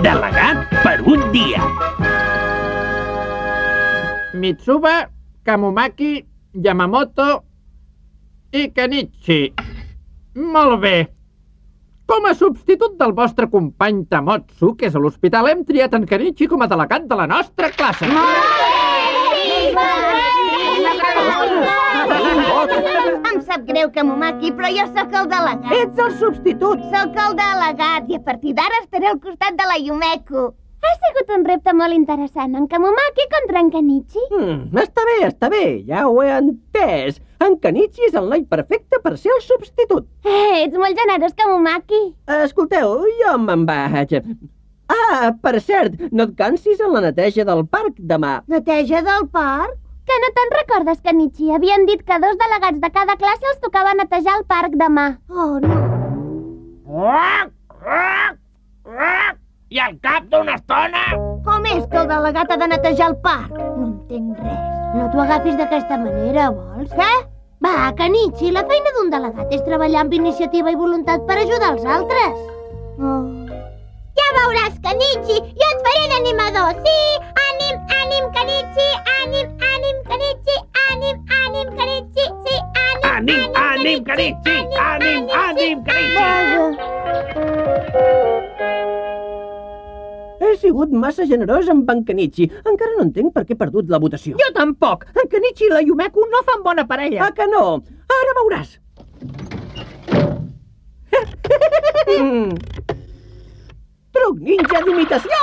Delegat per un dia. Mitsuba, Kamumaki, Yamamoto i Kenichi. Molt bé. Com a substitut del vostre company Tamotsu, que és a l'hospital, hem triat en Kenichi com a delegat de la nostra classe. Em sap greu, Kamumaki, però jo sóc el delegat. Ets el substitut. Sóc el delegat i a partir d'ara estaré al costat de la Yumeko. Ha sigut un repte molt interessant, en Kamumaki contra en Kenichi. Està bé, ja ho he entès. En Kenichi és el noi perfecte per ser el substitut. Ets molt generós, Kamumaki. Escolteu, jo me'n vaig. Ah, per cert, no et cansis en la neteja del parc demà. Neteja del parc? Que no te'n recordes, Kenichi? Havien dit que 2 delegats de cada classe els tocava netejar el parc demà. Oh, no. I al cap d'una estona... Com és que el delegat ha de netejar el parc? No entenc res. No t'ho agafis d'aquesta manera, vols? Què? Va, Kenichi, la feina d'un delegat és treballar amb iniciativa i voluntat per ajudar els altres. Oh. Ja veuràs, Kenichi, jo et faré d'animador, sí! Ànim, ànim, Kenichi, ànim, ànim, Kenichi, ànim, ànim, Kenichi, sí, ànim, Ànim, Kenichi! Ànim, Kenichi! He sigut massa generós amb en Kenichi. Encara no entenc per què he perdut la votació. Jo tampoc. En Kenichi i la Yumeko no fan bona parella. Ah, que no? Ara veuràs. Truc ninja d'imitació!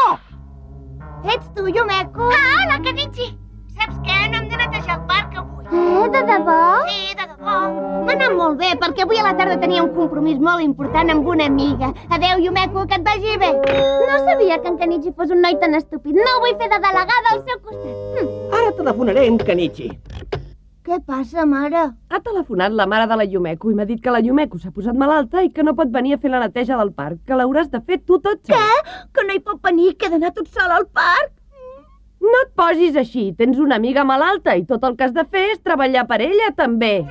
Ets tu, Yumeko? Ah, hola, Kenichi. Saps què? No hem de netejar el parc avui. De debò? Sí, de debò. M'ha anat molt bé, perquè avui a la tarda tenia un compromís molt important amb una amiga. Adéu, Yumeko, que et vagi bé. No sabia que en Kenichi fos un noi tan estúpid. No vull fer de delegada al seu costat. Ara telefonaré amb Kenichi. Què passa, mare? Ha telefonat la mare de la Yumeko i m'ha dit que la Yumeko s'ha posat malalta i que no pot venir a fer la neteja del parc, que l'hauràs de fer tu tot sol. Què? Que no hi pot venir, que he d'anar tot sol al parc? No et posis així, tens una amiga malalta i tot el que has de fer és treballar per ella, també.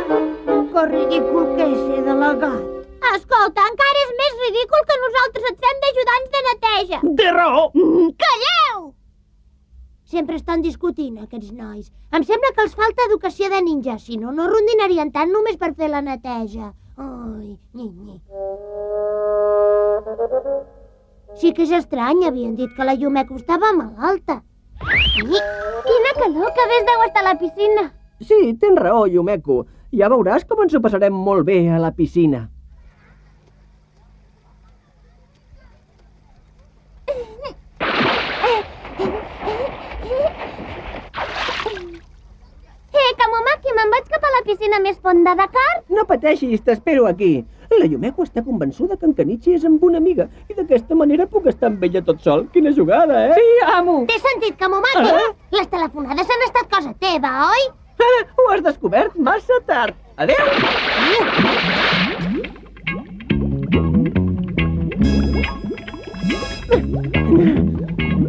Que ridícul que és ser delegat. Escolta, encara és més ridícul que nosaltres et fem d'ajudants de neteja. Té raó! Calleu! Sempre estan discutint, aquests nois. Em sembla que els falta educació de ninja, si no, no rondinarien tant només per fer la neteja. Ai, nyi. Sí que és estrany, havien dit que la Yumeko estava malalta. Quina calor, que bé es deu estar a la piscina. Sí, tens raó, Yumeko. Ja veuràs com ens ho passarem molt bé a la piscina. Kamumaki, me'n vaig cap a la piscina més fonda, d'acord? No pateixis, t'espero aquí. La Yumeko està convençuda que en Kenichi és amb una amiga i d'aquesta manera puc estar amb ella tot sol. Quina jugada, eh? Sí, amo. T'he sentit, Kamumaki? Les telefonades han estat cosa teva, oi? Ho has descobert massa tard. Adéu!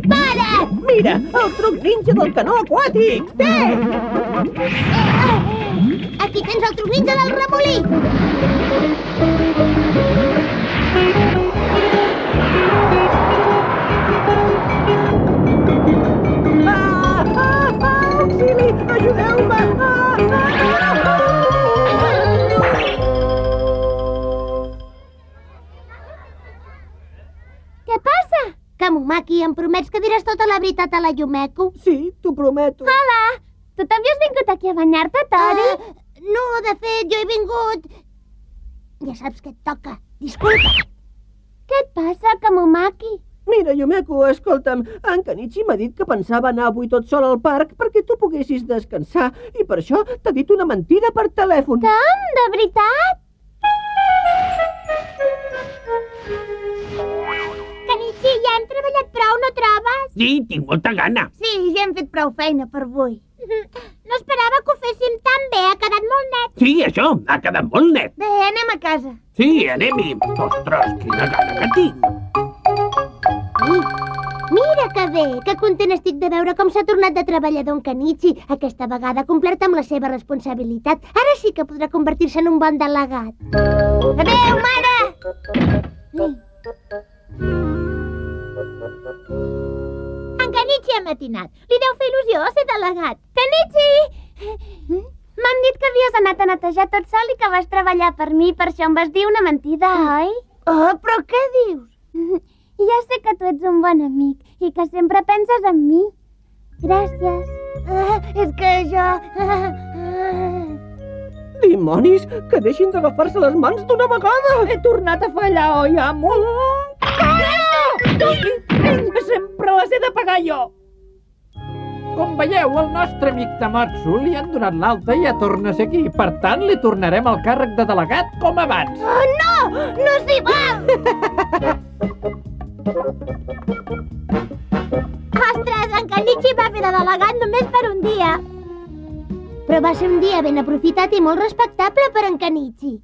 Para! Mira, el truc ninja del canó aquàtic! Té! Aquí tens el truc ninja del remolí! Auxili! Ajudeu-me! Què passa? Kamumaki, em promets que diràs tota la veritat a la Yumeko? Sí, t'ho prometo. Hola! Tu també has vingut aquí a banyar-te, Tori? No, de fet, jo he vingut... Ja saps què et toca. Disculpa. Què et passa, Kamumaki? Mira, Yumeko, escolta'm, en Kenichi m'ha dit que pensava anar avui tot sol al parc perquè tu poguessis descansar i per això t'ha dit una mentida per telèfon. Com? De veritat? Kenichi, ja hem treballat prou, no trobes? Sí, tinc molta gana. Sí, ja hem fet prou feina per avui. No esperava que ho féssim tan bé, ha quedat molt net. Sí, això, ha quedat molt net. Bé, anem a casa. Sí, anem-hi. Ostres, quina gana que tinc. Mira que bé, que content estic de veure com s'ha tornat de treballador en Kenichi. Aquesta vegada ha complert amb la seva responsabilitat. Ara sí que podrà convertir-se en un bon delegat. Adéu, mare! matinat. Li deu fer il·lusió ser delegat. Kenichi! M'han dit que havies anat a netejar tot sol i que vas treballar per mi, per això em vas dir una mentida, oi? Oh, però què dius? Ja sé que tu ets un bon amic i que sempre penses en mi. Gràcies. És que jo... Dimonis, que deixin d'agafar-se les mans d'una vegada! He tornat a fallar, oi, amo? Sempre les he de pagar jo! Com veieu, el nostre amic Tamotsu li han donat l'alta i ja torna a ser aquí. Per tant, li tornarem el càrrec de delegat com abans. Oh, no! No s'hi val! Ostres, en Kenichi va fer de delegat només per un dia. Però va ser un dia ben aprofitat i molt respectable per en Kenichi.